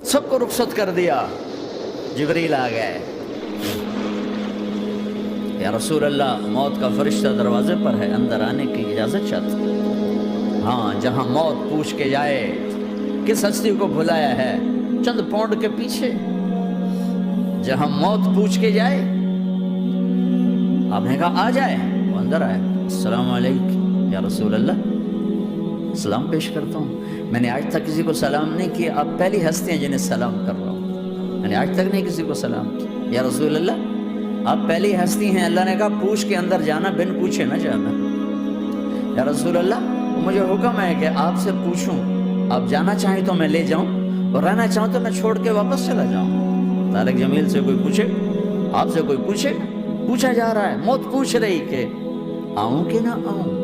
سب کو رخصت کر دیا. جبریل آ گئے. یا رسول اللہ موت کا فرشتہ دروازے پر ہے, اندر آنے کی اجازت چاہتا. ہاں, جہاں موت پوچھ کے جائے کس ہستی کو بھلایا ہے, چند پونڈ کے پیچھے جہاں موت پوچھ کے جائے. آپ نے کہا آ جائے, وہ اندر آئے. السلام علیکم یا رسول اللہ, سلام پیش کرتا ہوں. میں نے آج تک کسی کو سلام نہیں کیا, آپ پہلی ہستی ہیں جنہیں سلام کر رہا ہوں. میں نے آج تک نہیں کسی کو سلام کیا. یا رسول اللہ آپ پہلی ہستی ہیں, اللہ نے کہا پوچھ کے اندر جانا, بن پوچھے نہ جانا. یا رسول اللہ مجھے حکم ہے کہ آپ سے پوچھوں, آپ جانا چاہیں تو میں لے جاؤں, اور رہنا چاہوں تو میں چھوڑ کے واپس چلا جاؤں. طارق جمیل سے کوئی پوچھے, آپ سے کوئی پوچھے, پوچھا جا رہا ہے, موت پوچھ رہی کہ آؤں کہ نہ آؤں.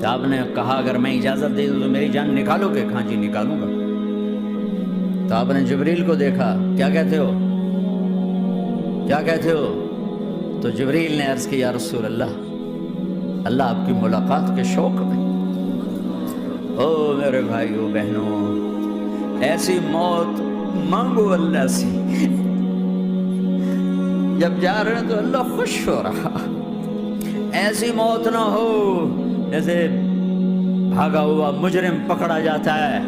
تو آپ نے کہا اگر میں اجازت دے دوں تو میری جان نکالو گے؟ کہاں جی نکالوں گا. تو آپ نے جبریل کو دیکھا, کیا کہتے ہو, کیا کہتے ہو؟ تو جبریل نے عرض کی یا رسول اللہ, اللہ آپ کی ملاقات کے شوق میں. او میرے بھائیو بہنوں, ایسی موت مانگو اللہ سے. جب جا رہے ہیں تو اللہ خوش ہو رہا. ایسی موت نہ ہو جیسے بھاگا ہوا مجرم پکڑا جاتا ہے,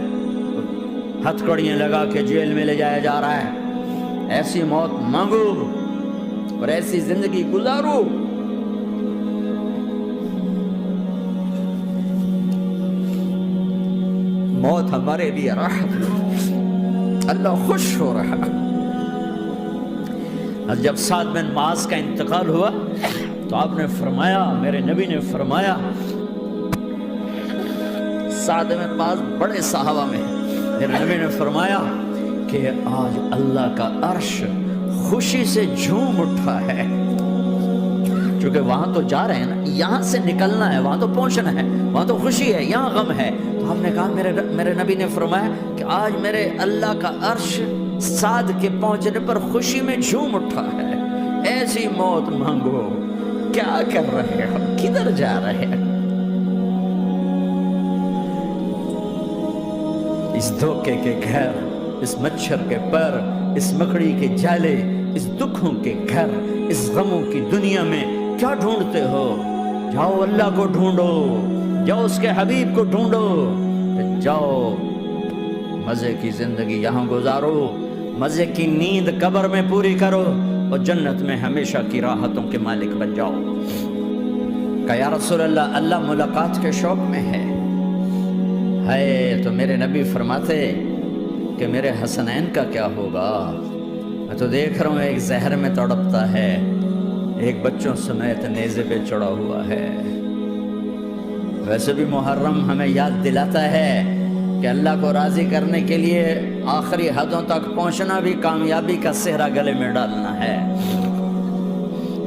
ہتھکڑیاں لگا کے جیل میں لے جایا جا رہا ہے. ایسی موت مانگو اور ایسی زندگی گزارو. موت ہمارے لیے راحت, اللہ خوش ہو رہا. اور جب سعد بن معاذ کا انتقال ہوا تو آپ نے فرمایا, میرے نبی نے فرمایا, سعد بن معاذ بڑے صحابہ میں, میرے نبی نے فرمایا کہ آج اللہ کا عرش خوشی سے جھوم اٹھا ہے. چونکہ وہاں تو جا رہے ہیں نا, یہاں سے نکلنا ہے, وہاں تو پہنچنا ہے, وہاں تو خوشی ہے, یہاں غم ہے. تو ہم نے کہا, میرے نبی نے فرمایا کہ آج میرے اللہ کا عرش سعد کے پہنچنے پر خوشی میں جھوم اٹھا ہے. ایسی موت مانگو. کیا کر رہے ہو, کدھر جا رہے ہیں؟ اس دھوکے کے گھر, اس مچھر کے پر, اس مکڑی کے جالے, اس دکھوں کے گھر, اس غموں کی دنیا میں کیا ڈھونڈتے ہو؟ جاؤ اللہ کو ڈھونڈو, جاؤ اس کے حبیب کو ڈھونڈو, جاؤ مزے کی زندگی یہاں گزارو, مزے کی نیند قبر میں پوری کرو, اور جنت میں ہمیشہ کی راحتوں کے مالک بن جاؤ. کہ یا رسول اللہ, اللہ ملاقات کے شوق میں ہے. تو میرے نبی فرماتے کہ میرے حسنین کا کیا ہوگا؟ میں تو دیکھ رہا ہوں ایک زہر میں تڑپتا ہے, ایک بچوں سمیت نیزے پہ چڑھا ہوا ہے. ویسے بھی محرم ہمیں یاد دلاتا ہے کہ اللہ کو راضی کرنے کے لیے آخری حدوں تک پہنچنا بھی کامیابی کا صحرا گلے میں ڈالنا ہے.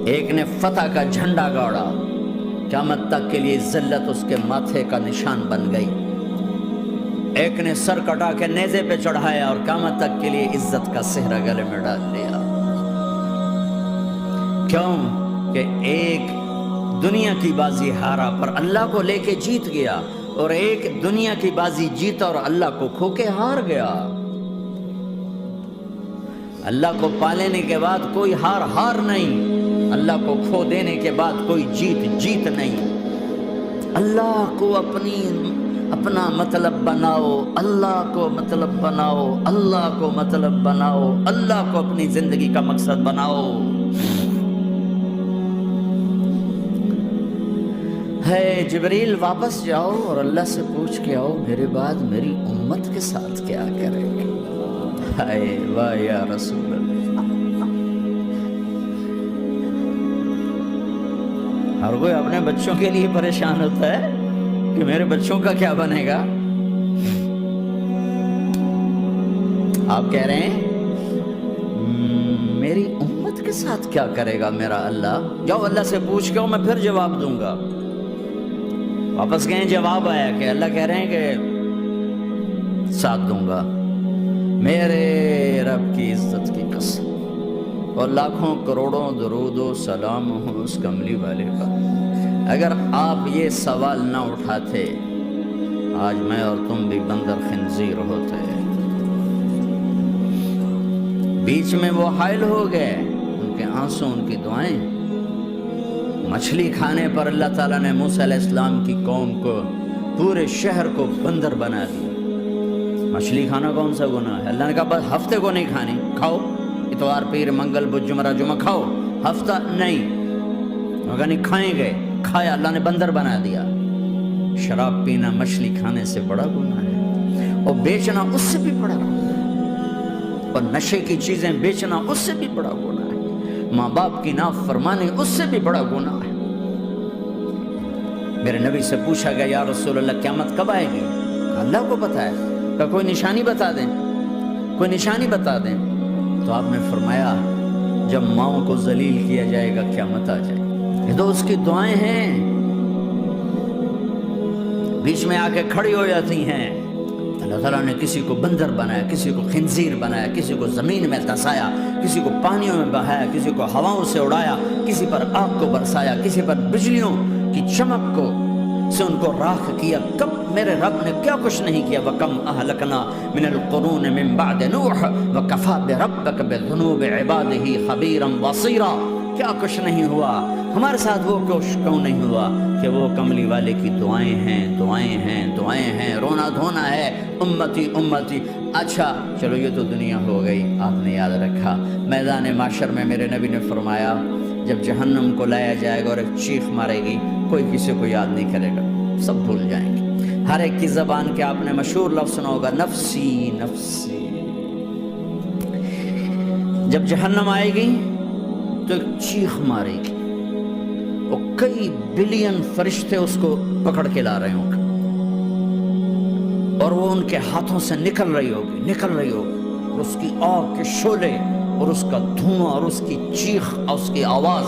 ایک نے فتح کا جھنڈا گاڑا, قیامت تک کے لیے ذلت اس کے ماتھے کا نشان بن گئی. ایک نے سر کٹا کے نیزے پہ چڑھایا اور قیامت تک کے لیے عزت کا صحرا گلے میں ڈال دیا. کیوں کہ ایک دنیا کی بازی ہارا پر اللہ کو لے کے جیت گیا, اور ایک دنیا کی بازی جیتا اور اللہ کو کھو کے ہار گیا. اللہ کو پا لینے کے بعد کوئی ہار نہیں, اللہ کو کھو دینے کے بعد کوئی جیت نہیں. اللہ کو اپنا مطلب بناؤ, اللہ کو مطلب بناؤ, اللہ کو مطلب بناؤ, اللہ کو اپنی زندگی کا مقصد بناؤ. ہے جبریل واپس جاؤ اور اللہ سے پوچھ کے آؤ میرے بعد میری امت کے ساتھ کیا کرے گی. ہائے واہ یا رسول اللہ. ہر کوئی اپنے بچوں کے لیے پریشان ہوتا ہے کہ میرے بچوں کا کیا بنے گا. آپ کہہ رہے ہیں میری امت کے ساتھ کیا کرے گا میرا اللہ. جاؤ اللہ سے پوچھ کے میں پھر جواب دوں گا. واپس گئے, جواب آیا کہ اللہ کہہ رہے ہیں کہ ساتھ دوں گا. میرے رب کی عزت کی قسم, اور لاکھوں کروڑوں درود و سلام ہوں اس کملی والے پر, اگر آپ یہ سوال نہ اٹھاتے آج میں اور تم بھی بندر خنزیر ہوتے. بیچ میں وہ حائل ہو گئے، ان کے آنسو، ان کی دعائیں۔ مچھلی کھانے پر اللہ تعالیٰ نے موسیٰ علیہ السلام کی قوم کو، پورے شہر کو بندر بنا دیا۔ مچھلی کھانا کون سا گناہ ہے؟ اللہ نے کہا بس ہفتے کو نہیں کھانی، کھاؤ اتوار پیر منگل بدھ جمعہ جمعہ کھاؤ، ہفتہ نہیں۔ مگر نہیں کھائیں گے، کھایا، اللہ نے بندر بنا دیا۔ شراب پینا مچھلی کھانے سے بڑا گناہ ہے، اور بیچنا اس سے بھی بڑا گناہ ہے، اور نشے کی چیزیں بیچنا اس سے بھی بڑا گناہ ہے، ماں باپ کی نافرمانی اس سے بھی بڑا گناہ ہے۔ میرے نبی سے پوچھا گیا یا رسول اللہ قیامت کب آئے گی؟ اللہ کو پتہ ہے، کہ کوئی نشانی بتا دیں، کوئی نشانی بتا دیں۔ تو آپ نے فرمایا جب ماؤں کو ذلیل کیا جائے گا قیامت آ جائے گی۔ یہ تو اس کی دعائیں ہیں، بیچ میں آ کے کھڑی ہو جاتی ہیں۔ اللہ تعالیٰ نے کسی کو بندر بنایا، کسی کو خنزیر بنایا، کسی کو زمین میں دھسایا، کسی کو پانیوں میں بہایا، کسی کو ہواؤں سے اڑایا، کسی پر آگ کو برسایا، کسی پر بجلیوں کی چمک کو سے ان کو راکھ کیا۔ کب میرے رب نے کیا کچھ نہیں کیا۔ وَكَمْ أَهْلَكْنَا مِنَ الْقُرُونِ مِن بَعْدِ نُوحٍ وَكَفَىٰ بِرَبِّكَ بِذُنُوبِ عِبَادِهِ خَبِيرًا بَصِيرًا۔ کیا کچھ نہیں ہوا ہمارے ساتھ، وہ کچھ کیوں نہیں ہوا کہ وہ کملی والے کی دعائیں ہیں، دعائیں ہیں، دعائیں ہیں، رونا دھونا ہے، امتی امتی۔ اچھا چلو یہ تو دنیا ہو گئی، آپ نے یاد رکھا میدان معاشر میں میرے نبی نے فرمایا جب جہنم کو لایا جائے گا اور ایک چیخ مارے گی، کوئی کسی کو یاد نہیں کرے گا، سب بھول جائیں گے۔ ہر ایک کی زبان کے آپ نے مشہور لفظ سنا ہوگا، نفسی نفسی۔ جب جہنم آئے گی تو ایک چیخ مارے گی، اور کئی بلین فرشتے اس کو پکڑ کے لا رہے ہوں گے، اور وہ ان کے ہاتھوں سے نکل رہی ہوگی، اور اس کی آگ کے شعلے اور اس کا دھواں اور اس کی چیخ اور اس کی آواز۔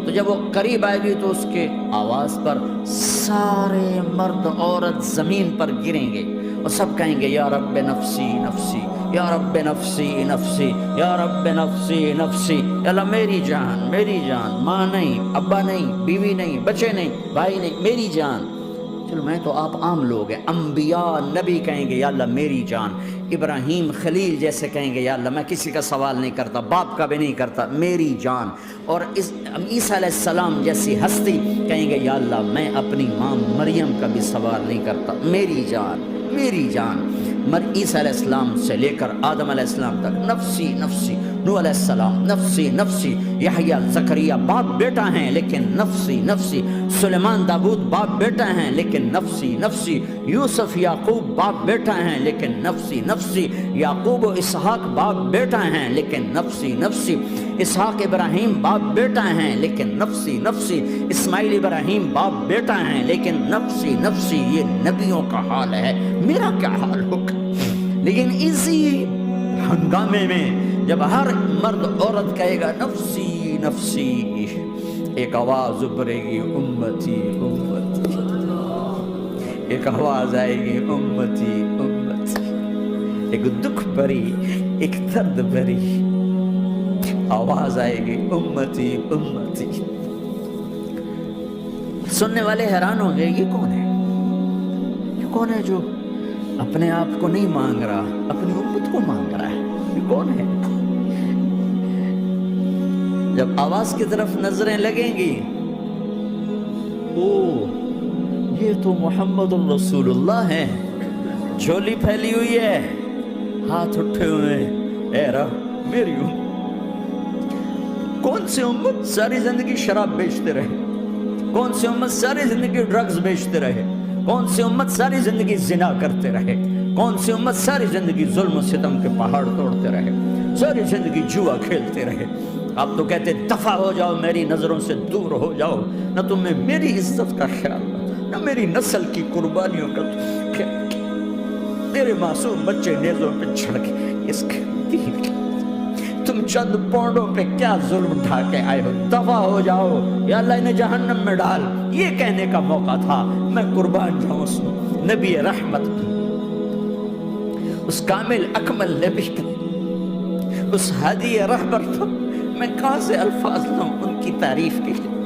تو جب وہ قریب آئے گی تو اس کے آواز پر سارے مرد عورت زمین پر گریں گے اور سب کہیں گے یا رب نفسی نفسی، یا رب نفسی نفسی، یا رب نفسی نفسی۔ یا اللہ میری جان، میری جان، ماں نہیں، ابا نہیں، بیوی نہیں، بچے نہیں، بھائی نہیں، میری جان۔ چلو میں تو آپ عام لوگ ہیں، انبیاء نبی کہیں گے یا اللہ میری جان، ابراہیم خلیل جیسے کہیں گے یا اللہ میں کسی کا سوال نہیں کرتا، باپ کا بھی نہیں کرتا، میری جان۔ اور عیسیٰ علیہ السلام جیسی ہستی کہیں گے یا اللہ میں اپنی ماں مریم کا بھی سوال نہیں کرتا، میری جان، میری جان۔ عیسیٰ علیہ السلام سے لے کر آدم علیہ السلام تک نفسی نفسی، نوح علیہ السلام نفسی نفسی، یحییٰ زکریا باپ بیٹا ہیں لیکن نفسی نفسی، سلیمان داؤد باپ بیٹا ہیں لیکن نفسی نفسی، یوسف یعقوب باپ بیٹا ہیں لیکن نفسی نفسی، یعقوب و اسحاق باپ بیٹا ہیں لیکن نفسی نفسی، اسحاق ابراہیم باپ بیٹا ہیں لیکن نفسی نفسی، اسماعیل ابراہیم باپ بیٹا ہیں لیکن نفسی نفسی۔ یہ نبیوں کا حال ہے، میرا کیا حال ہوگا؟ لیکن اسی ہنگامے میں جب ہر مرد عورت کہے گا نفسی نفسی، ایک آواز ابھرے گی امتی امتی، ایک آواز آئے گی امتی امتی، ایک دکھ بھری، ایک درد بھری آواز آئے گی امتی امتی۔ سننے والے حیران ہوں گے یہ کون ہے، یہ کون ہے جو اپنے آپ کو نہیں مانگ رہا، اپنی امت کو مانگ رہا ہے، یہ کون ہے؟ جب آواز کی طرف نظریں لگیں گی، او یہ تو محمد الرسول اللہ ہے، جھولی پھیلی ہوئی ہے، ہاتھ اٹھے ہوئے ہیں، اے رب میری امت۔ کون سی امت ساری زندگی شراب بیچتے رہے، کون سی امت ساری زندگی ڈرگز بیچتے رہے، کون سی امت ساری زندگی زنا کرتے رہے، کون سی امت ساری زندگی ظلم و ستم کے پہاڑ توڑتے رہے، ساری زندگی جوا کھیلتے رہے۔ آپ تو کہتے دفع ہو جاؤ، میری نظروں سے دور ہو جاؤ، نہ تمہیں میری عزت کا خیال، نہ میری نسل کی قربانیوں کا خیال، میرے معصوم بچے نیزوں پہ چھڑ کے اس کے دین کے تم چند پونڈوں پہ کیا ظلم اٹھا کے آئے ہو، دفع ہو جاؤ، یا اللہ انہیں جہنم میں ڈال۔ یہ کہنے کا موقع تھا، میں قربان جاؤں اس نبی رحمت، اس کامل اکمل نبی کا، اس ہادی رہبر پر میں کہاں سے الفاظ لوں ان کی تعریف کے لیے۔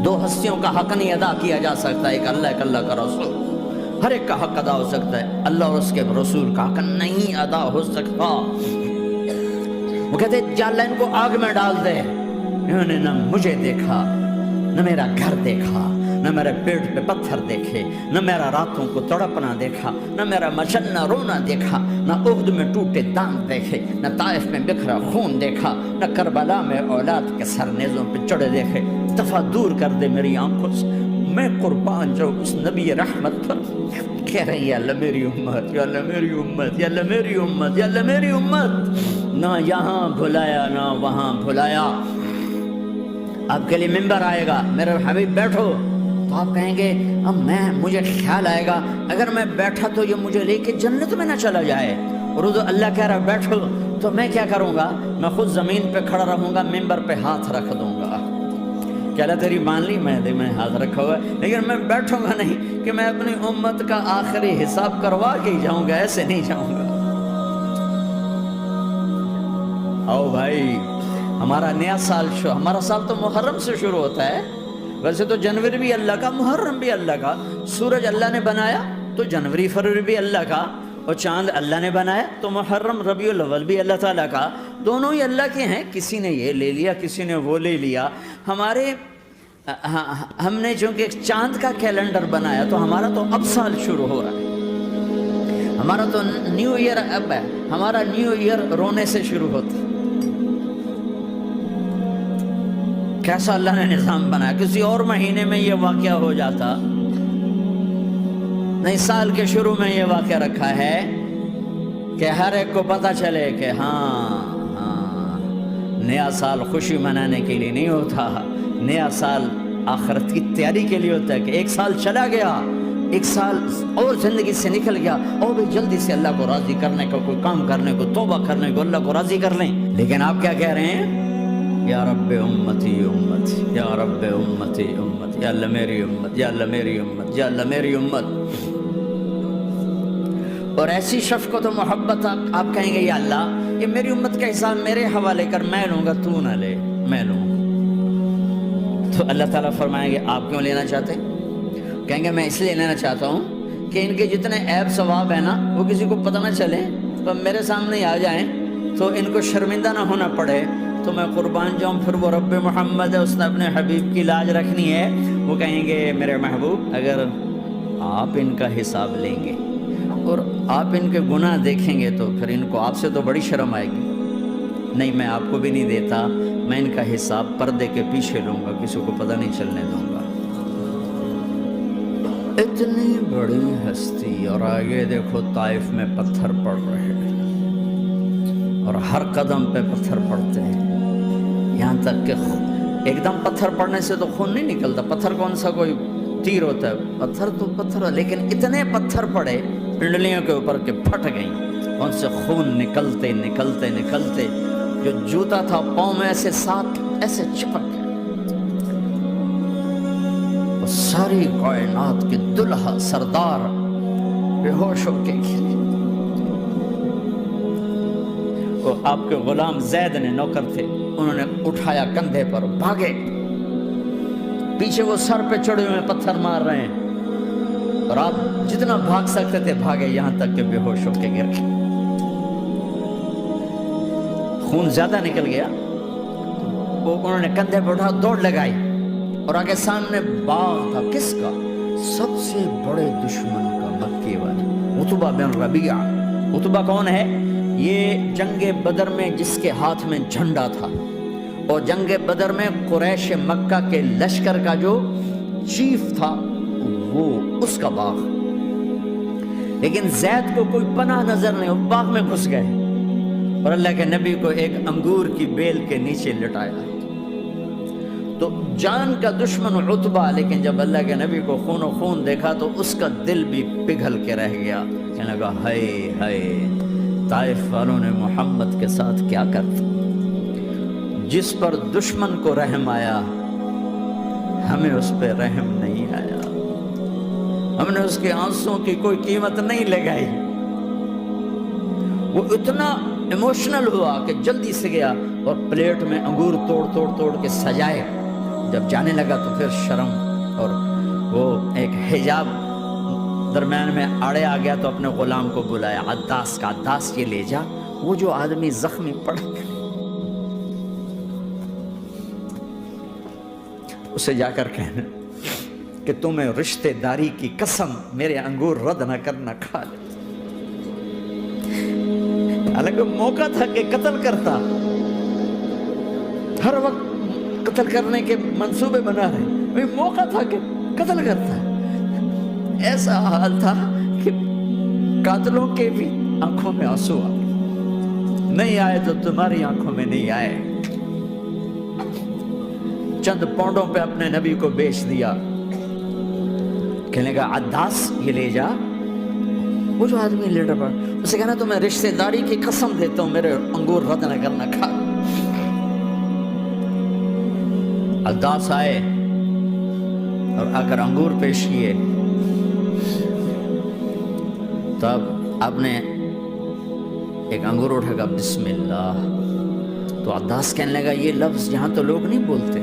دو ہستیوں کا حق نہیں ادا کیا جا سکتا، ایک اللہ کا رسول، ہر ایک کا حق ادا ہو سکتا ہے، اللہ اور اس کے رسول کا حق نہیں ادا ہو سکتا۔ وہ کہتے یا اللہ ان کو آگ میں ڈال دے، انہوں نے نہ مجھے دیکھا، نہ میرا گھر دیکھا، نہ میرے پیٹ پہ پتھر دیکھے، نہ میرا راتوں کو تڑپنا دیکھا، نہ میرا مچلنا رونا دیکھا، نہ احد میں ٹوٹے دانت دیکھے، نہ طائف میں بکھرا خون دیکھا، نہ کربلا میں اولاد کے سر نیزوں پہ چڑھے دیکھے۔ دفعہ دور کر دے میری آنکھوں سے، میں قربان جاؤں اس نبی رحمت پر۔ کہہ رہے ہیں یا اللہ میری امت، یا اللہ میری امت، یا اللہ میری امت، یا اللہ میری امت۔ نہ یہاں بھلایا نہ وہاں بھلایا۔ آپ کے لیے ممبر آئے گا، میرے حبیب بیٹھو، تو آپ کہیں گے اب مجھے خیال آئے گا اگر میں بیٹھا تو یہ مجھے لے کے جنت میں نہ چلا جائے، اور اللہ کہہ رہا بیٹھو تو میں کیا کروں گا؟ میں خود زمین پہ کھڑا رہوں گا، ممبر پہ ہاتھ رکھ دوں گا۔ کہ اللہ تیری مان لی، میں ہاتھ رکھا ہوا ہے، لیکن میں بیٹھوں گا نہیں کہ میں اپنی امت کا آخری حساب کروا کے ہی جاؤں گا، ایسے نہیں جاؤں گا۔ آؤ بھائی، ہمارا نیا سال ہمارا سال تو محرم سے شروع ہوتا ہے۔ ویسے تو جنوری بھی اللہ کا، محرم بھی اللہ کا، سورج اللہ نے بنایا تو جنوری فروری بھی اللہ کا، اور چاند اللہ نے بنایا تو محرم ربیع الاول بھی اللہ تعالیٰ کا، دونوں ہی اللہ کے ہیں۔ کسی نے یہ لے لیا، کسی نے وہ لے لیا۔ ہم نے چونکہ چاند کا کیلنڈر بنایا تو ہمارا تو اب سال شروع ہو رہا ہے، ہمارا تو نیو ایئر اب ہے، ہمارا نیو ایئر رونے سے شروع ہوتا ہے۔ کیسا اللہ نے نظام بنایا، کسی اور مہینے میں یہ واقعہ ہو جاتا، نہیں سال کے شروع میں یہ واقعہ رکھا ہے کہ ہر ایک کو پتہ چلے کہ ہاں نیا سال خوشی منانے کے لیے نہیں ہوتا، نیا سال آخرت کی تیاری کے لیے ہوتا ہے کہ ایک سال چلا گیا، ایک سال اور زندگی سے نکل گیا، اور بھی جلدی سے اللہ کو راضی کرنے کو، کوئی کام کرنے کو، توبہ کرنے کو، اللہ کو راضی کر لیں۔ لیکن آپ کیا کہہ رہے ہیں؟ یا رب امتی امتی، یا رب امتی امتی، یا اللہ میری امت، یا اللہ میری امت، یا اللہ میری امت۔ اور ایسی شفقت و محبت آپ کہیں گے یا اللہ یہ میری امت کا حساب میرے حوالے کر، میں لوں گا، تو نہ لے، میں لوں۔ تو اللہ تعالیٰ فرمائیں گے آپ کیوں لینا چاہتے؟ کہیں گے میں اس لیے لینا چاہتا ہوں کہ ان کے جتنے عیب ثواب ہیں نا وہ کسی کو پتہ نہ چلے، تو میرے سامنے آ جائیں تو ان کو شرمندہ نہ ہونا پڑے، تو میں قربان جاؤں۔ پھر وہ رب محمد ہے، اس نے اپنے حبیب کی لاج رکھنی ہے، وہ کہیں گے میرے محبوب اگر آپ ان کا حساب لیں گے اور آپ ان کے گناہ دیکھیں گے تو پھر ان کو آپ سے تو بڑی شرم آئے گی۔ نہیں میں آپ کو بھی نہیں دیتا، میں ان کا حساب پردے کے پیچھے لوں گا، کسی کو پتہ نہیں چلنے دوں گا۔ اتنی بڑی ہستی، اور آگے دیکھو طائف میں پتھر پڑ رہے ہیں، اور ہر قدم پہ پتھر پڑتے ہیں، یہاں تک کہ ایک دم پتھر پڑنے سے تو خون نہیں نکلتا، پتھر کون سا کوئی تیر ہوتا ہے، پتھر تو پتھر، لیکن اتنے پتھر پڑے پنڈلیوں کے اوپر کہ پھٹ گئیں، ان سے خون نکلتے نکلتے نکلتے جو جوتا تھا پاؤں میں ایسے ساتھ ایسے چپک گیا۔ وہ ساری کائنات کے دلہا سردار بے ہوش ہو کے گرے۔ وہ آپ کے غلام زید نے نوکر تھے، انہوں نے اٹھایا کندھے پر، بھاگے، پیچھے وہ سر پہ چڑھے ہوئے پتھر مار رہے ہیں، اور آپ جتنا بھاگ سکتے تھے بھاگے، یہاں تک کہ بے ہوش ہو کے گر گئے۔ خون زیادہ نکل گیا، وہ انہوں نے کندھے پہ اٹھا دوڑ لگائی، اور آگے سامنے باغ تھا، کس کا؟ سب سے بڑے دشمن کا، مکے والے عتبہ بن ربیعہ۔ عتبہ کون ہے؟ یہ جنگ بدر میں جس کے ہاتھ میں جھنڈا تھا، اور جنگ بدر میں قریش مکہ کے لشکر کا جو چیف تھا وہ اس کا باغ۔ لیکن زید کو کوئی پناہ نظر نہیں، وہ باغ میں گھس گئے، اور اللہ کے نبی کو ایک انگور کی بیل کے نیچے لٹایا۔ تو جان کا دشمن عتبہ، لیکن جب اللہ کے نبی کو خون و خون دیکھا تو اس کا دل بھی پگھل کے رہ گیا، کہنے لگا ہائے ہائے، طائف والوں نے محمد کے ساتھ کیا کرتا۔ جس پر دشمن کو رحم آیا ہمیں اس پہ رحم نہیں آیا، ہم نے اس کے آنسوں کی کوئی قیمت نہیں لگائی۔ وہ اتنا ایموشنل ہوا کہ جلدی سے گیا اور پلیٹ میں انگور توڑ توڑ توڑ کے سجائے۔ جب جانے لگا تو پھر شرم اور وہ ایک حجاب درمیان میں آڑے آ گیا تو اپنے غلام کو بلایا، عداس کا، عداس یہ لے جا وہ جو آدمی زخمی پڑ اسے جا کر کہنا کہ تمہیں رشتے داری کی قسم میرے انگور رد نہ کرنا، کھا لے۔ حالانکہ موقع تھا کہ قتل کرتا، ہر وقت قتل کرنے کے منصوبے بنا رہے، موقع تھا کہ قتل کرتا۔ ایسا حال تھا کہ قاتلوں کے بھی آنکھوں میں آنسو آئے، نہیں آئے تو تمہاری آنکھوں میں نہیں آئے۔ چند پاؤنڈوں پہ اپنے نبی کو بیچ دیا، کہنے کا عداس یہ لے جا، وہ جو آدمی لیٹر پڑا اسے کہنا تو میں رشتہ داری کی قسم دیتا ہوں میرے انگور رد نہ کرنا، کھا۔ عداس آئے اور آ کر انگور پیش کیے، تب آپ نے ایک انگور اٹھا کر بسم اللہ، تو عداس کہنے لگا یہ لفظ یہاں تو لوگ نہیں بولتے۔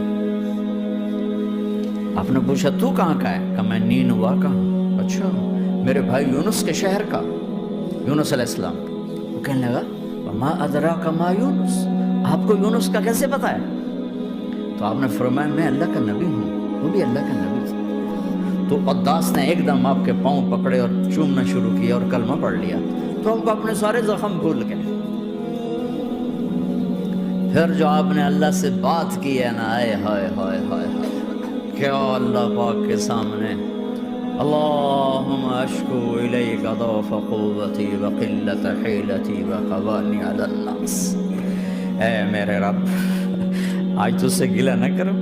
آپ نے پوچھا تو کہاں کا ہے؟ کہا میں نینوا کا ہوں۔ اچھا، میرے بھائی یونس کے شہر کا، یونس علیہ السلام۔ وہ کہنے لگا وما ادراک ما یونس، آپ کو یونس کا کیسے پتا ہے؟ تو آپ نے فرمایا میں اللہ کا نبی ہوں، وہ بھی اللہ کا نبی تھا۔ تو عداس نے ایک دم آپ کے پاؤں پکڑے اور چومنا شروع کیا اور کلمہ پڑھ لیا، تو آپ کو اپنے سارے زخم بھول گئے۔ پھر جو آپ نے اللہ سے بات کی ہے نا، آئے ہائے ہائے ہائے ہائے، کیا اللہ پاک کے سامنے اللہم اشکو الیک ضعف قوتی وقلت حیلتی وقوانی علی الناس، اے میرے رب آج تو سے گلہ نہ کرو،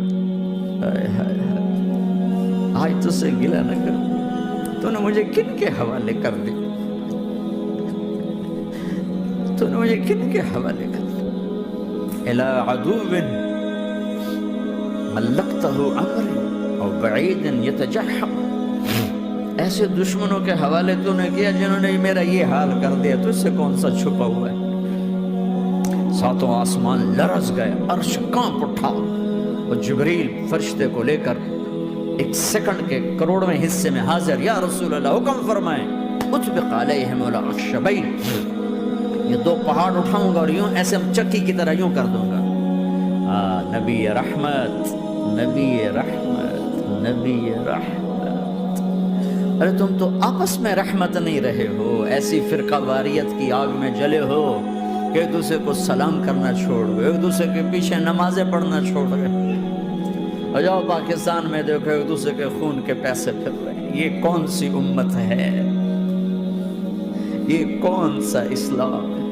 آج تو سے گلہ نہ کرو، تو نے مجھے کن کے حوالے کر دی، تو نے مجھے کن کے حوالے کر دی، الی عدو ملکتہ امری اور بعید یتجحم، ایسے دشمنوں کے حوالے تو نے کیا جنہوں نے میرا یہ حال کر دیا، تو اس سے کون سا چھپا ہوا ہے؟ ساتوں آسمان لرز گئے، عرش کانپ اٹھا، اور جبریل فرشتے کو لے کر ایک سیکنڈ کے کروڑویں حصے میں حاضر، یا رسول اللہ حکم فرمائیں اطبق علیہم الاخشبین، یہ دو پہاڑ اٹھاؤں گا اور یوں ایسے چکی کی طرح یوں کر دوں گا۔ نبی رحمت، نبی رحمت، نبی رحمت، ارے تم تو آپس میں رحمت نہیں رہے ہو، ایسی فرقہ واریت کی آگ میں جلے ہو کہ ایک دوسرے کو سلام کرنا چھوڑ گئے، ایک دوسرے کے پیچھے نمازیں پڑھنا چھوڑ گئے، اور جاؤ پاکستان میں دیکھو ایک دوسرے کے خون کے پیسے پھر رہے ہیں۔ یہ کون سی امت ہے؟ یہ کون سا اسلام ہے؟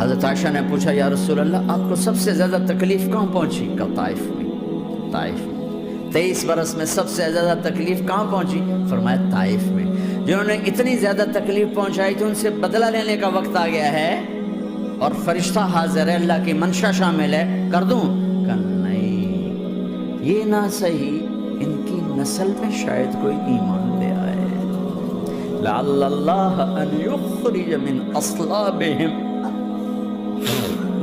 حضرت عائشہ نے پوچھا یا رسول اللہ آپ کو سب سے زیادہ تکلیف کہاں پہنچی؟ کہ طائف میں، طائف میں 23 برس میں سب سے زیادہ تکلیف کہاں پہنچی؟ فرمایا طائف میں۔ جنہوں نے اتنی زیادہ تکلیف پہنچائی تو ان سے بدلہ لینے کا وقت آ گیا ہے، اور فرشتہ حاضر ہے، اللہ کی منشا شامل ہے، کر دوں؟ کہ نہیں، یہ نہ صحیح، ان کی نسل میں شاید کوئی ایمان لے آئے، لعل اللہ ان یخرج من اصلابہم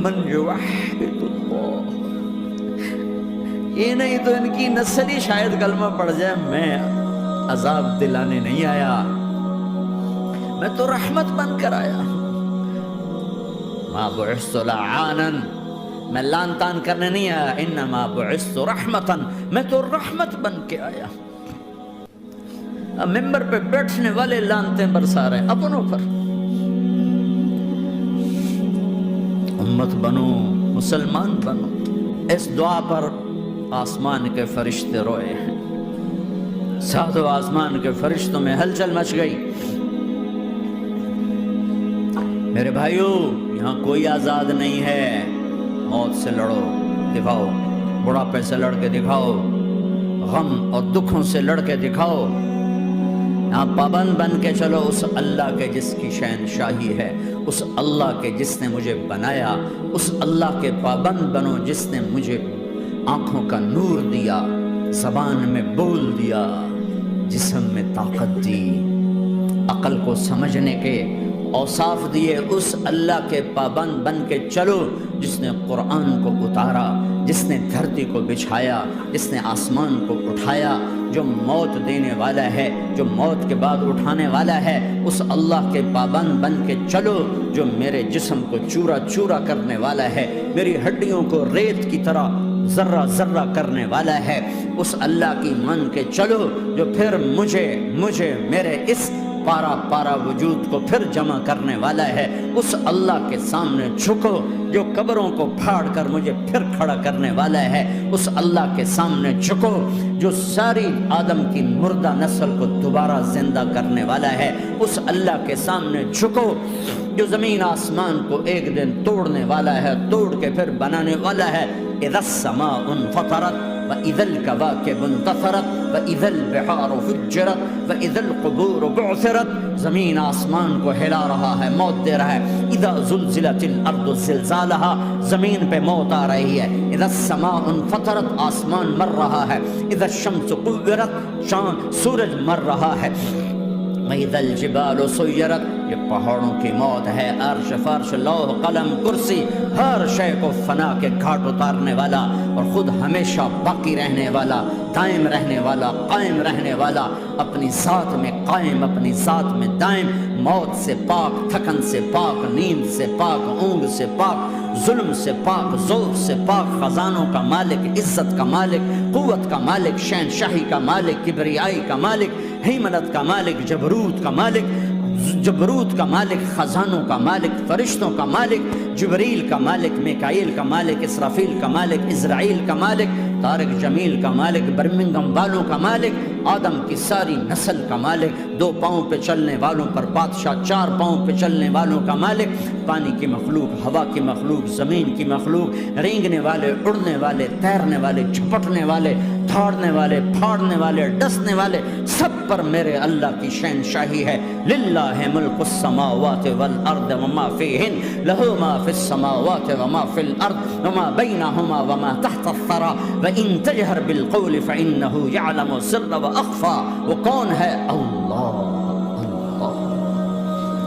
من یوحد اللہ، یہ نہیں تو ان کی نسل ہی شاید کلمہ پڑھ جائے۔ میں عذاب دلانے نہیں آیا، میں تو رحمت بن کر آیا، ما بعثت لعانا، میں لان تان کرنے نہیں آیا، انما بعثت رحمتا، میں تو رحمت بن کے آیا۔ اب ممبر پہ بیٹھنے والے لانتے برسا رہے ہیں اپنوں پر۔ امت بنو، مسلمان بنو، اس دعا پر آسمان کے فرشتے روئے ہیں، ساتوں آسمان کے فرشتوں میں ہلچل مچ گئی۔ میرے بھائیو، یہاں کوئی آزاد نہیں ہے، موت سے لڑو، دکھاؤ، بڑھاپے سے لڑ کے دکھاؤ، غم اور دکھوں سے لڑ کے دکھاؤ، یہاں پابند بن کے چلو اس اللہ کے جس کی شہنشاہی ہے، اس اللہ کے جس نے مجھے بنایا، اس اللہ کے پابند بنو جس نے مجھے آنکھوں کا نور دیا، زبان میں بول دیا، جسم میں طاقت دی، عقل کو سمجھنے کے اوصاف دیے، اس اللہ کے پابند بن کے چلو جس نے قرآن کو اتارا، جس نے دھرتی کو بچھایا، جس نے آسمان کو اٹھایا، جو موت دینے والا ہے، جو موت کے بعد اٹھانے والا ہے، اس اللہ کے پابند بن کے چلو جو میرے جسم کو چورا چورا کرنے والا ہے، میری ہڈیوں کو ریت کی طرح ذرہ ذرہ کرنے والا ہے، اس اللہ کی مان کے چلو جو پھر مجھے میرے اس پارا پارا وجود کو پھر جمع کرنے والا ہے، اس اللہ کے سامنے جھکو جو قبروں کو پھاڑ کر مجھے پھر کھڑا کرنے والا ہے، اس اللہ کے سامنے جھکو جو ساری آدم کی مردہ نسل کو دوبارہ زندہ کرنے والا ہے، اس اللہ کے سامنے جھکو جو زمین آسمان کو ایک دن توڑنے والا ہے، توڑ کے پھر بنانے والا ہے۔ اذا السماء انفطرت وَإِذَا الْكَوَاكِبُ انتَثَرَتْ وَإِذَا الْبِحَارُ فُجِّرَتْ وَإِذَا الْقُبُورُ بُعْثِرَتْ، زمین آسمان کو ہلا رہا ہے، موت دے رہا ہے۔ اذا زلزلت الارض زلزالها، زمین پہ موت آ رہی ہے۔ اذا السماء انفطرت، آسمان مر رہا ہے۔ اذا الشمس كُوِّرَتْ، سورج مر رہا ہے۔ وَإِذَا الْجِبَالُ سُيِّرَتْ، یہ پہاڑوں کی موت ہے۔ عرش فرش لوح قلم کرسی ہر شے کو فنا کے گھاٹ اتارنے والا اور خود ہمیشہ باقی رہنے والا، دائم رہنے والا، قائم رہنے والا، اپنی ذات میں قائم، اپنی ذات میں دائم، موت سے پاک، تھکن سے پاک، نیند سے پاک، اونگ سے پاک، ظلم سے پاک، ذوق سے پاک، خزانوں کا مالک، عزت کا مالک، قوت کا مالک، شہنشاہی کا مالک، کبریائی کا مالک، ہیمنت کا مالک، جبروت کا مالک، خزانوں کا مالک، فرشتوں کا مالک، جبریل کا مالک، میکائیل کا مالک، اسرافیل کا مالک، اسرائیل کا مالک، طارق جمیل کا مالک، برمنگم والوں کا مالک، آدم کی ساری نسل کا مالک، 2 پاؤں پہ چلنے والوں پر بادشاہ، 4 پاؤں پہ چلنے والوں کا مالک، پانی کی مخلوق، ہوا کی مخلوق، زمین کی مخلوق، رینگنے والے، اڑنے والے، تیرنے والے، جھپٹنے والے، دھاڑنے والے، پھاڑنے والے، ڈسنے والے، سب پر میرے اللہ کی شہنشاہی ہے۔ للہ ملک السماوات والارض وما فیہن، لہ ما فی السماوات وما فی الارض وما بینہما وما تحت الثری وان تجہر بالقول فانہ یعلم السر واخفی۔ وہ کون ہے؟ اللہ۔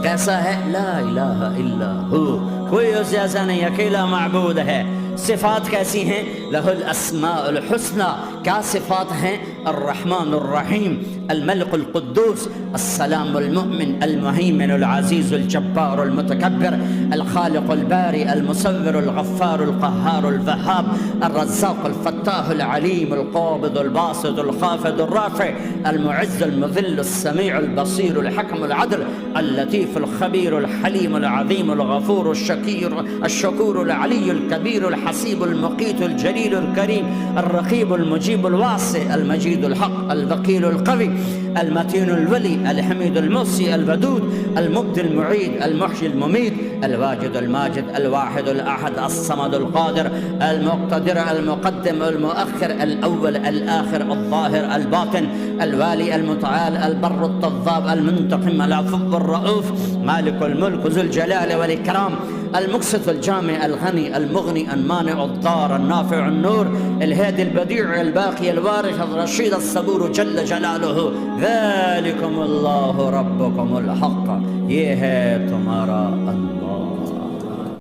کیسا ہے؟ لا الہ الا ہو، کوئی اس جیسا نہیں، اکیلا معبود ہے۔ صفات کیسی ہیں؟ لہ الاسماء الحسنى، کیا صفات ہیں؟ الرحمن الرحیم، الملک القدوس، السلام المؤمن، المہیمن العزیز الجبار المتکبر، الخالق الباری المصور الغفار القہار الوہاب، الرزاق الفتاح العلیم القابض الباسط الخافض الرافع، المعز المذل السمیع البصیر الحکم العدل، اللطیف الخبیر الحلیم العظیم الغفور الشکور العلی الکبیر الحسیب المقیت الجلیل الکریم، الرقیب المجیب الواسع، المجید الحق، الوکیل القوی، المتین الولی، الحمید المحصی، الودود، المبدی المعید، المحیی الممید، الواجد الماجد، الواحد الاحد، الصمد القادر، المقتدر، المقدم، المؤخر، الاول، الاخر، الظاهر، الباطن، الوالي، المتعال، البر التضاب، المنتقم، العفو الرؤوف، مالك الملك ذو الجلال والإكرام، المقسط الجامع الغني المغني المانع الضار النافع النور، الهادي البديع الباقي الوارث الرشيد الصبور جل جلاله، ذلكم الله ربكم الحق، یہ ہے تمہارا اللہ۔